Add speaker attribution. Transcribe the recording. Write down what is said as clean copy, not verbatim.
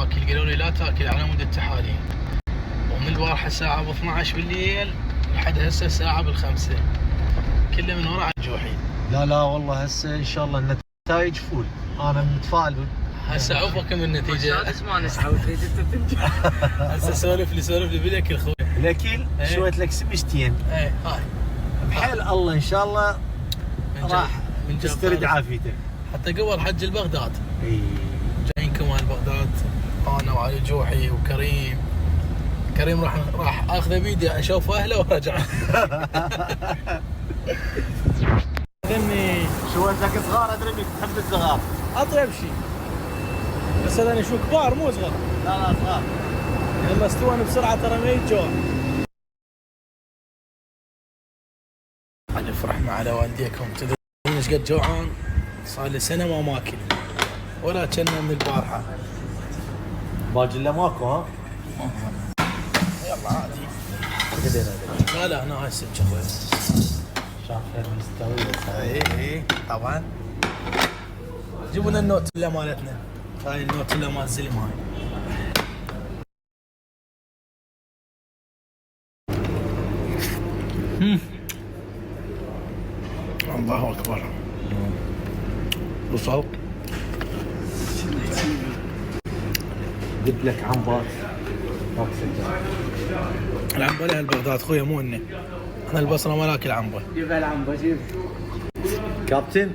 Speaker 1: اكل، قالوا لي لا تاكل على مود التحاليل. ومن البارحه الساعه ب 12 بالليل لحد هسه الساعه بالخمسة، كله من وراء الجوحي.
Speaker 2: لا والله هسه ان شاء الله النتائج فول، انا متفائل.
Speaker 1: هسه عوفك من النتيجه.
Speaker 3: ما نسعى وتريد انت تنجح.
Speaker 1: هسه سولف لي بالاكل خوي.
Speaker 2: الاكل شويه لك سمشتين.
Speaker 1: ايه هاي
Speaker 2: بحيل الله ان شاء الله راح تسترد عافيته.
Speaker 1: حتى قبل حج البغداد
Speaker 2: اي
Speaker 1: جايين كمان بغداد، انا وعلي الجوحي وكريم. كريم راح اخذه بيدي اشوف اهله وارجع. غني
Speaker 2: شو انك صغار ادري انك تحب الصغار.
Speaker 1: اطيب شيء بس هذول شو كبار مو صغار.
Speaker 2: لا صغار.
Speaker 1: يلا استوون بسرعه ترى ما يجون. نفرح مع والديكم. تدرون ايش قد جوعان؟ صار لي سنه ما ماكل ولا كنا من البارحه.
Speaker 2: باجي الا ماكو ها؟
Speaker 1: يلا عادي. لا انا هاي السكه اخوي.
Speaker 2: شافها مستويه.
Speaker 1: اي طبعا. جيبوا لنا النوتيلا مالتنا. هاي النوتيلا مال زلم هاي. الله اكبر. وصل.
Speaker 2: جبت لك عنبات.
Speaker 1: العنبه لها البغداد خويا مو اني. انا البصره ما اكل عنبه.
Speaker 3: جيب العنبه جيب.
Speaker 2: كابتن